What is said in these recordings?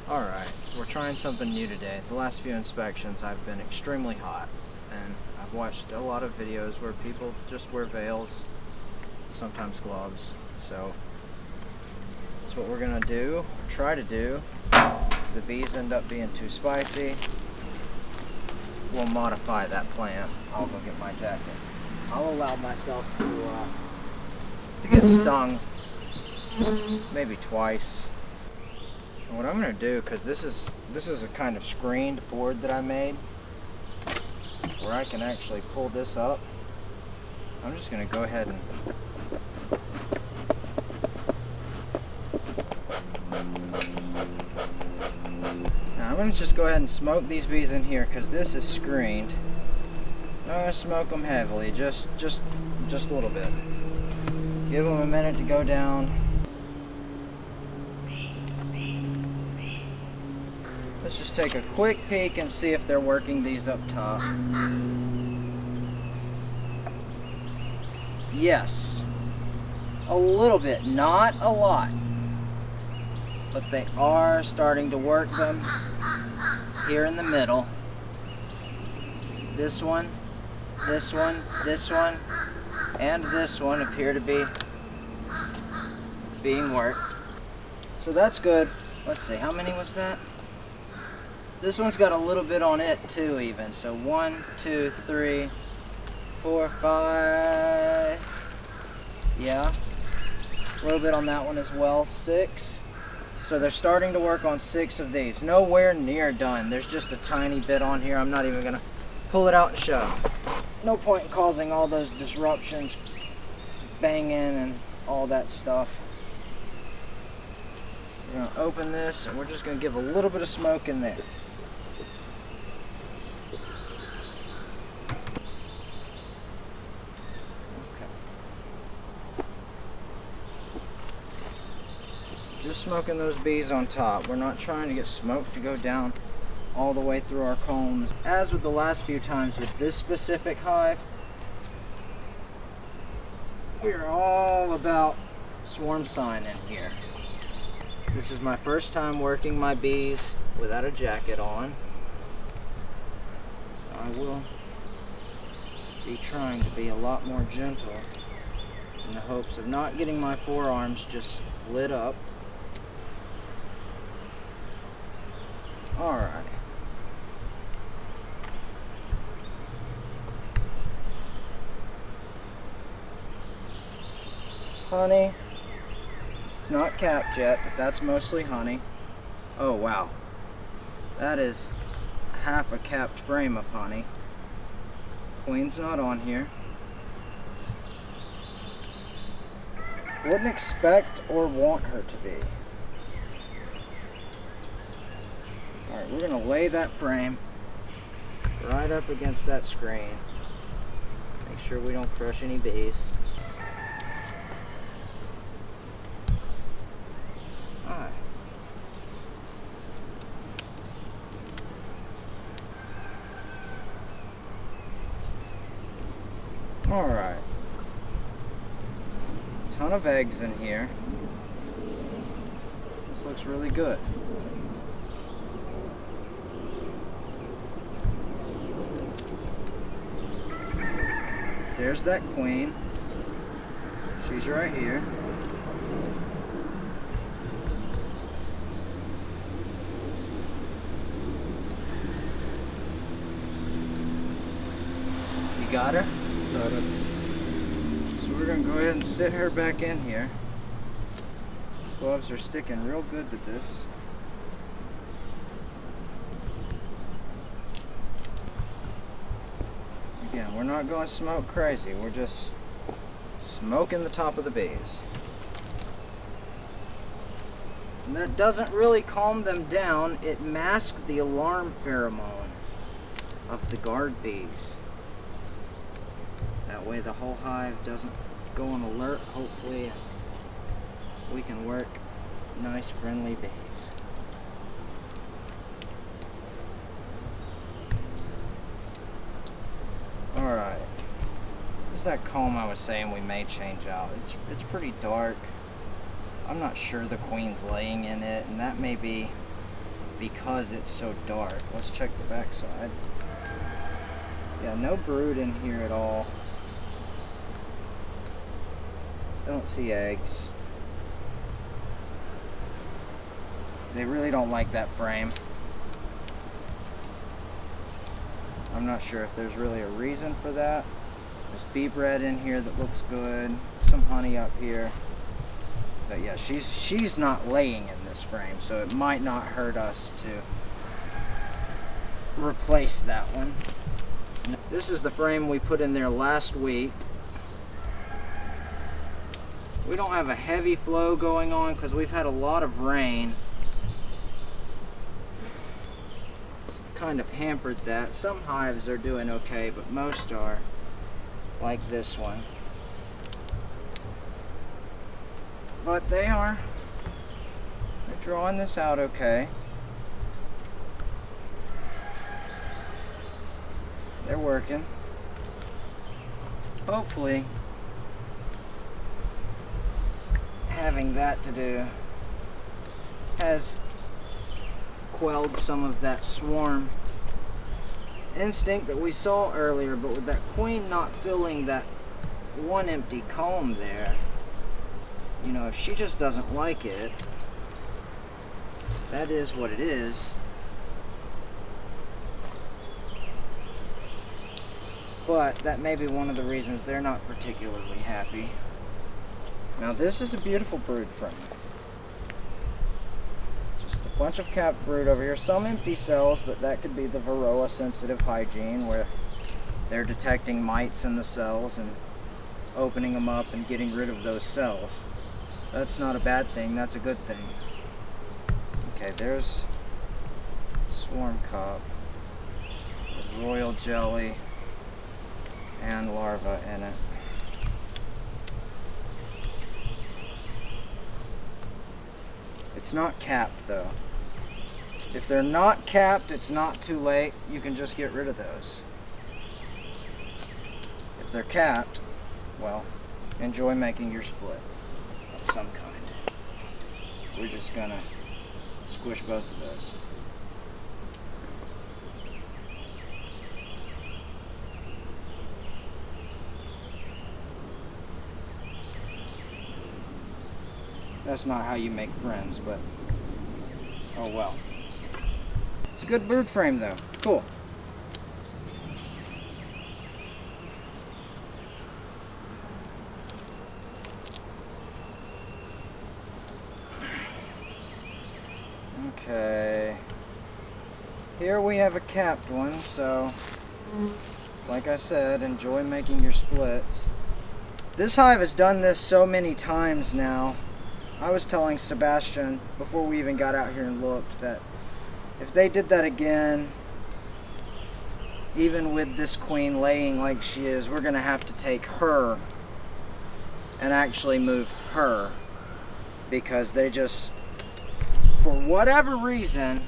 Alright, we're trying something new today. The last few inspections I've been extremely hot, and I've watched a lot of videos where people just wear veils, sometimes gloves, so that's what we're gonna do, or try to do. If the bees end up being too spicy, we'll modify that plan. I'll go get my jacket. I'll allow myself to get stung maybe twice. And what I'm going to do, because this is a kind of screened board that I made, where I can actually pull this up. I'm just going to go ahead and now I'm going to just go ahead and smoke these bees in here, because this is screened. I'm going to smoke them heavily, just a little bit. Give them a minute to go down. Let's just take a quick peek and see if they're working these up top. Yes, a little bit, not a lot, but they are starting to work them here in the middle. This one, this one, this one, and this one appear to be being worked. So that's good. Let's see, how many was that? This one's got a little bit on it too, even. So 1, 2, 3, 4, 5. Yeah. A little bit on that one as well. 6. So they're starting to work on 6 of these. Nowhere near done. There's just a tiny bit on here. I'm not even going to pull it out and show. No point in causing all those disruptions, banging and all that stuff. We're going to open this and we're just going to give a little bit of smoke in there. Just smoking those bees on top. We're not trying to get smoke to go down all the way through our combs. As with the last few times with this specific hive, we're all about swarm sign in here. This is my first time working my bees without a jacket on. So I will be trying to be a lot more gentle in the hopes of not getting my forearms just lit up. Alright. Honey. It's not capped yet, but that's mostly honey. Oh wow. That is half a capped frame of honey. Queen's not on here. Wouldn't expect or want her to be. Alright, we're going to lay that frame right up against that screen. Make sure we don't crush any bees. Alright. Alright. Ton of eggs in here. This looks really good. There's that queen. She's right here. You got her? Got it. So we're going to go ahead and sit her back in here. Gloves are sticking real good to this. Again, we're not going smoke crazy. We're just smoking the top of the bees. And that doesn't really calm them down. It masks the alarm pheromone of the guard bees. That way the whole hive doesn't go on alert. Hopefully we can work nice friendly bees. Alright. This is that comb I was saying we may change out. It's pretty dark. I'm not sure the queen's laying in it, and that may be because it's so dark. Let's check the back side. Yeah, no brood in here at all. I don't see eggs. They really don't like that frame. I'm not sure if there's really a reason for that. There's bee bread in here that looks good. Some honey up here. But yeah, she's not laying in this frame, so it might not hurt us to replace that one. This is the frame we put in there last week. We don't have a heavy flow going on because we've had a lot of rain. It's kind of hampered that. Some hives are doing okay, but most are, like this one. But they're drawing this out okay. They're working. Hopefully, having that to do has quelled some of that swarm instinct that we saw earlier, but with that queen not filling that one empty comb there, you know, if she just doesn't like it, that is what it is. But that may be one of the reasons they're not particularly happy. Now this is a beautiful brood frame. Just a bunch of capped brood over here. Some empty cells, but that could be the Varroa sensitive hygiene where they're detecting mites in the cells and opening them up and getting rid of those cells. That's not a bad thing, that's a good thing. Okay, there's swarm cup with royal jelly and larvae in it. It's not capped though. If they're not capped, it's not too late. You can just get rid of those. If they're capped, well, enjoy making your split of some kind. We're just gonna squish both of those. That's not how you make friends, but oh well. It's a good brood frame though. Cool. Okay. Here we have a capped one, so like I said, enjoy making your splits. This hive has done this so many times now. I was telling Sebastian before we even got out here and looked that if they did that again, even with this queen laying like she is, we're gonna have to take her and actually move her because they just, for whatever reason,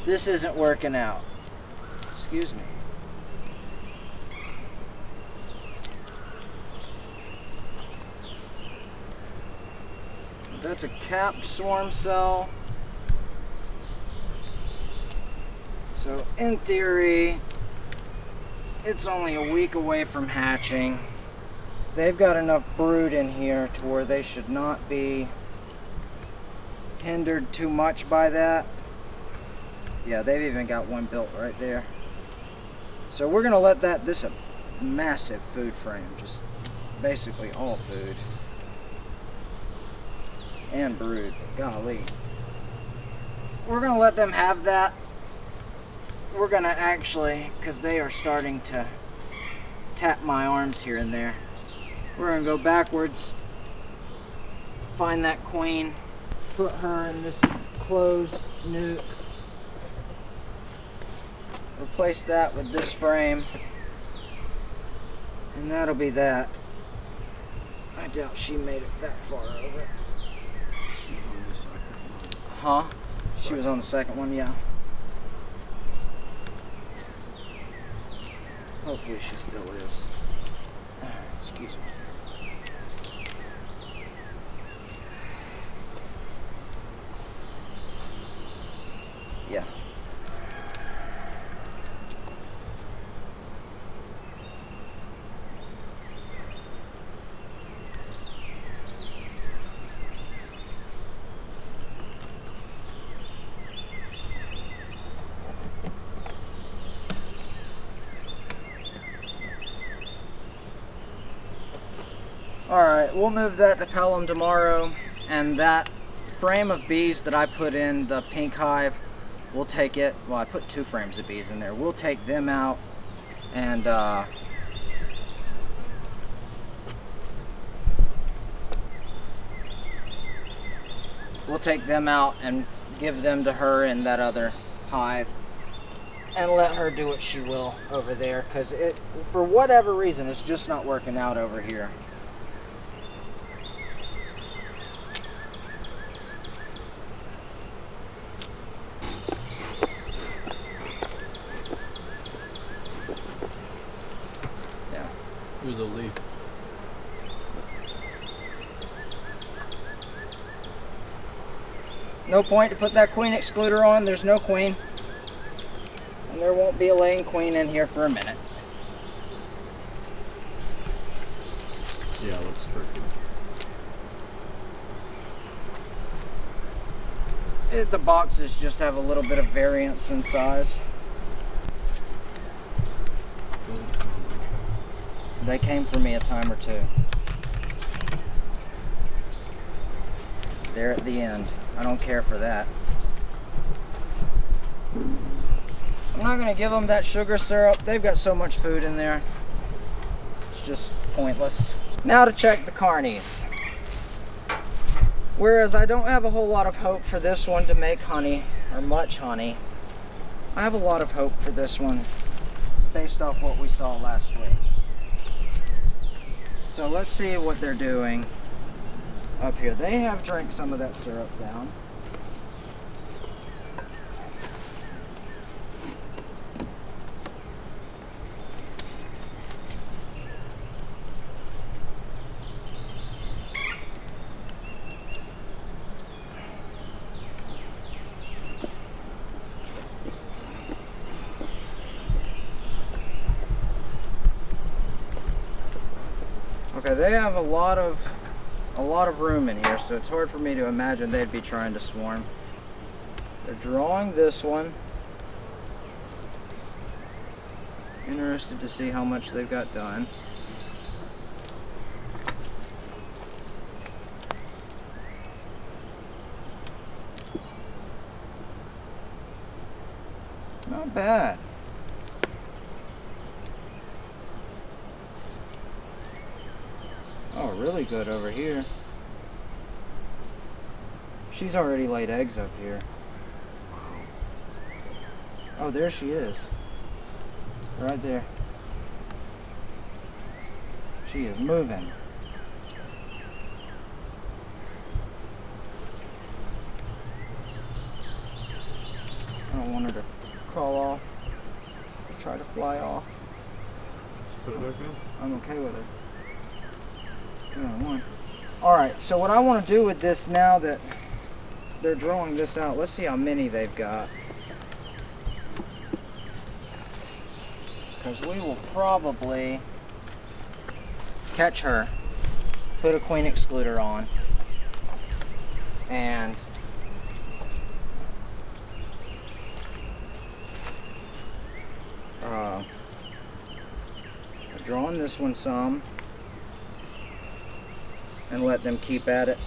this isn't working out. Excuse me. That's a capped swarm cell. So in theory, it's only a week away from hatching. They've got enough brood in here to where they should not be hindered too much by that. Yeah, they've even got one built right there. So we're gonna let that, this is a massive food frame, just basically all food. And brood, golly. We're gonna let them have that. We're gonna actually, because they are starting to tap my arms here and there, we're gonna go backwards, find that queen, put her in this closed nuke, replace that with this frame, and that'll be that. I doubt she made it that far over. Huh? She was on the second one, yeah. Hopefully she still is. Excuse me. Yeah. Alright, we'll move that to Pelham tomorrow, and that frame of bees that I put in the pink hive, we'll take it, well, I put 2 frames of bees in there. We'll take them out and give them to her in that other hive and let her do what she will over there, because it, for whatever reason, it's just not working out over here. It was a leaf. No point to put that queen excluder on. There's no queen. And there won't be a laying queen in here for a minute. Yeah, it looks pretty. The boxes just have a little bit of variance in size. They came for me a time or two. They're at the end. I don't care for that. I'm not going to give them that sugar syrup. They've got so much food in there. It's just pointless. Now to check the carnies. Whereas I don't have a whole lot of hope for this one to make honey, or much honey, I have a lot of hope for this one based off what we saw last week. So let's see what they're doing up here. They have drank some of that syrup down. Okay, they have a lot of room in here, so it's hard for me to imagine they'd be trying to swarm. They're drawing this one. Interested to see how much they've got done. Not bad. Oh, really good over here. She's already laid eggs up here. Oh, there she is. Right there. She is moving. I don't want her to crawl off, try to fly off. Just put it back in. I'm okay with it. Alright, so what I want to do with this now that they're drawing this out, let's see how many they've got. Because we will probably catch her, put a queen excluder on, and drawing this one some and let them keep at it.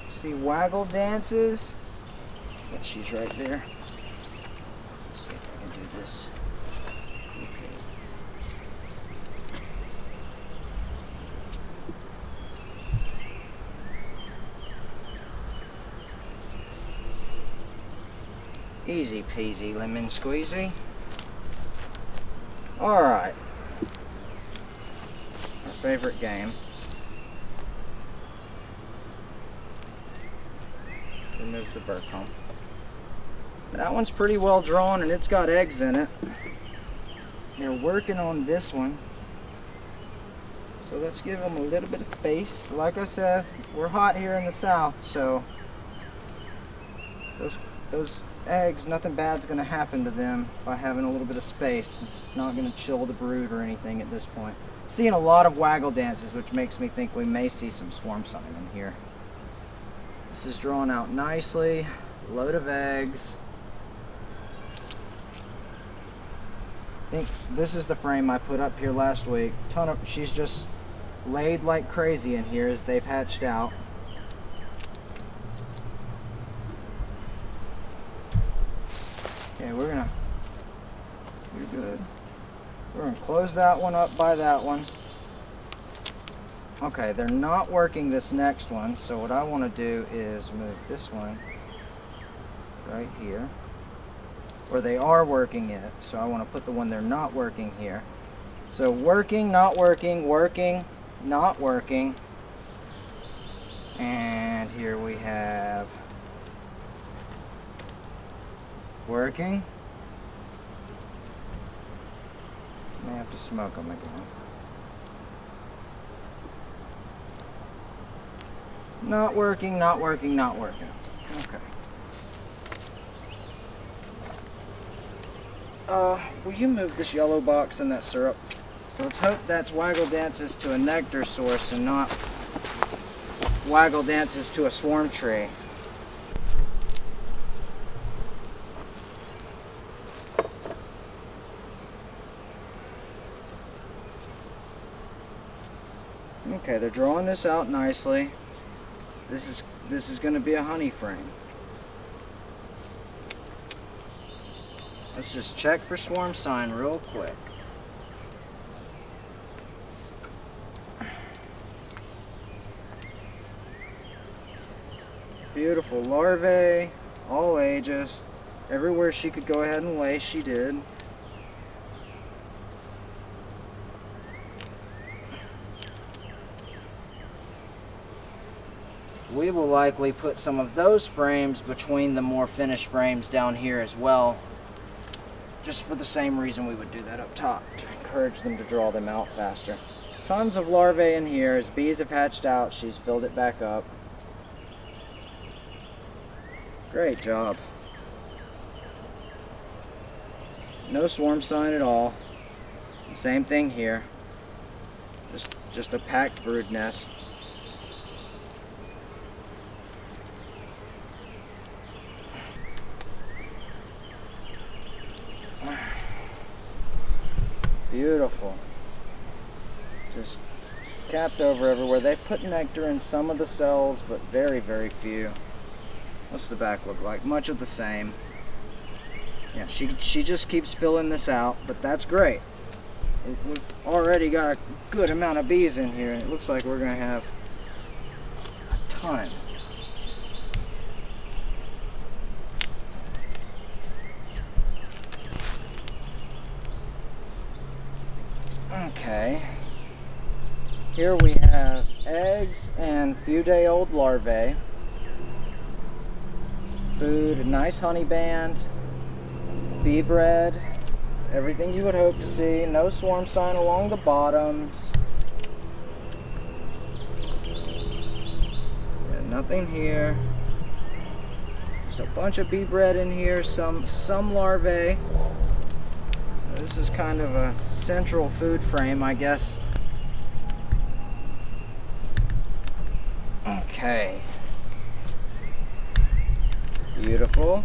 See waggle dances? Yeah, she's right there. Let's see if I can do this. Easy peasy lemon squeezy. Alright. Our favorite game. Remove the burr comb. That one's pretty well drawn and it's got eggs in it. They're working on this one. So let's give them a little bit of space. Like I said, we're hot here in the south, so those eggs, nothing bad's going to happen to them by having a little bit of space. It's not going to chill the brood or anything at this point. Seeing a lot of waggle dances, which makes me think we may see some swarm sign in here. This is drawn out nicely. Load of eggs. I think this is the frame I put up here last week. She's just laid like crazy in here as they've hatched out. Okay, you're good. We're gonna close that one up by that one. Okay, they're not working this next one, so what I want to do is move this one right here. Or they are working it, so I want to put the one they're not working here. So working, not working, working, not working. And here we have working. May have to smoke them again. Not working, not working, not working. Okay. Will you move this yellow box and that syrup? Let's hope that's waggle dances to a nectar source and not waggle dances to a swarm tree. Okay, they're drawing this out nicely. This is going to be a honey frame. Let's just check for swarm sign real quick. Beautiful larvae, all ages. Everywhere she could go ahead and lay, she did. We will likely put some of those frames between the more finished frames down here as well. Just for the same reason we would do that up top, to encourage them to draw them out faster. Tons of larvae in here. As bees have hatched out, she's filled it back up. Great job. No swarm sign at all. Same thing here. Just a packed brood nest. Beautiful. Just capped over everywhere. They've put nectar in some of the cells, but very, very few. What's the back look like? Much of the same. Yeah, she just keeps filling this out, but that's great. We've already got a good amount of bees in here, and it looks like we're going to have a ton. Okay, here we have eggs and few-day-old larvae. Food, a nice honey band, bee bread, everything you would hope to see. No swarm sign along the bottoms. Yeah, nothing here. Just a bunch of bee bread in here, some larvae. This is kind of a central food frame, I guess. Okay. Beautiful.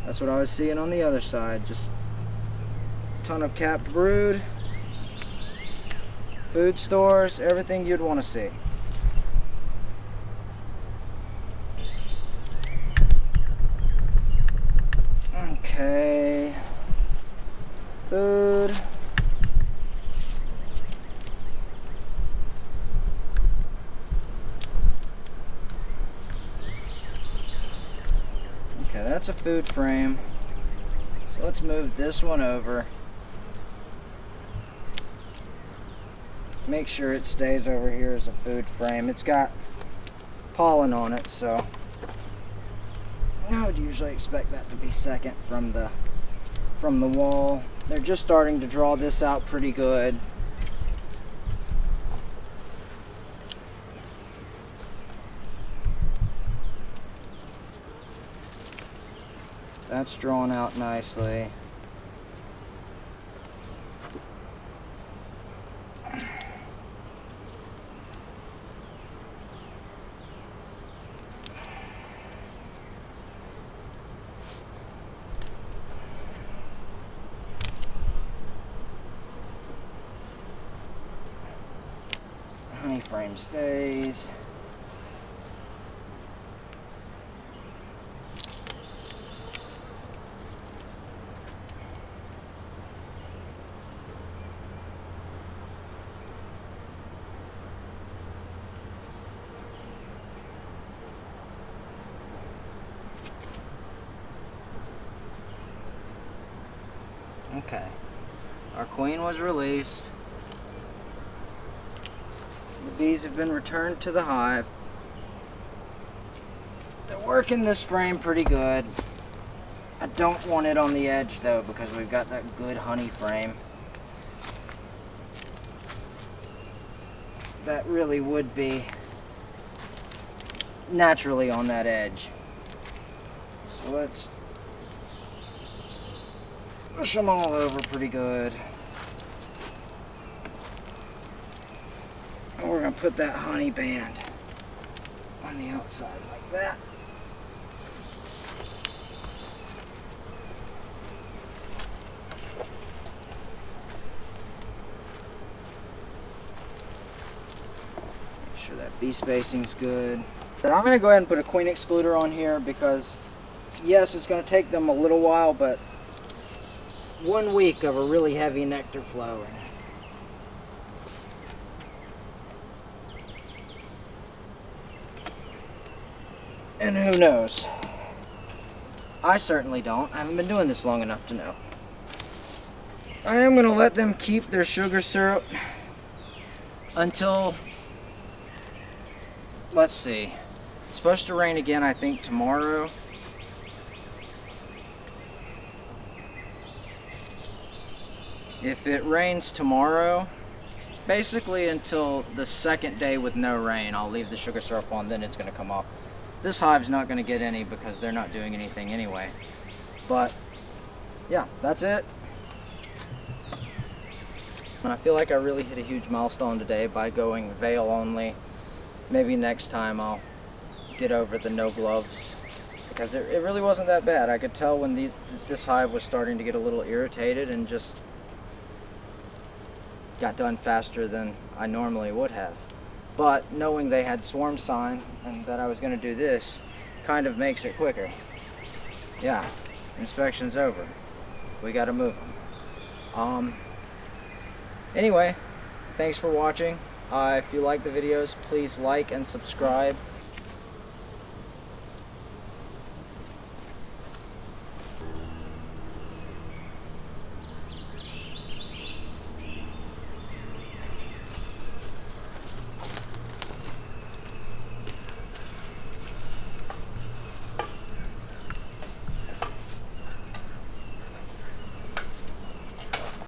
That's what I was seeing on the other side. Just a ton of capped brood, food stores, everything you'd want to see. Okay. Food. Okay, that's a food frame. So let's move this one over. Make sure it stays over here as a food frame. It's got pollen on it, so I would usually expect that to be second from the wall. They're just starting to draw this out pretty good. That's drawn out nicely. Honey frame stays. Okay, our queen was released. The bees have been returned to the hive. They're working this frame pretty good. I don't want it on the edge though, because we've got that good honey frame. That really would be naturally on that edge. So let's push them all over pretty good. And we're going to put that honey band on the outside like that. Make sure that bee spacing's good. But I'm going to go ahead and put a queen excluder on here because, yes, it's going to take them a little while, but 1 week of a really heavy nectar flow. And who knows? I certainly don't. I haven't been doing this long enough to know. I am going to let them keep their sugar syrup until, let's see, it's supposed to rain again, I think, tomorrow. If it rains tomorrow, basically until the second day with no rain, I'll leave the sugar syrup on, then it's going to come off. This hive's not going to get any because they're not doing anything anyway. But, yeah, that's it. And I feel like I really hit a huge milestone today by going veil only. Maybe next time I'll get over the no gloves, because it really wasn't that bad. I could tell when this hive was starting to get a little irritated and just got done faster than I normally would have. But knowing they had swarm sign and that I was going to do this kind of makes it quicker. Yeah, inspection's over. We got to move them. Anyway, thanks for watching. If you like the videos, please like and subscribe.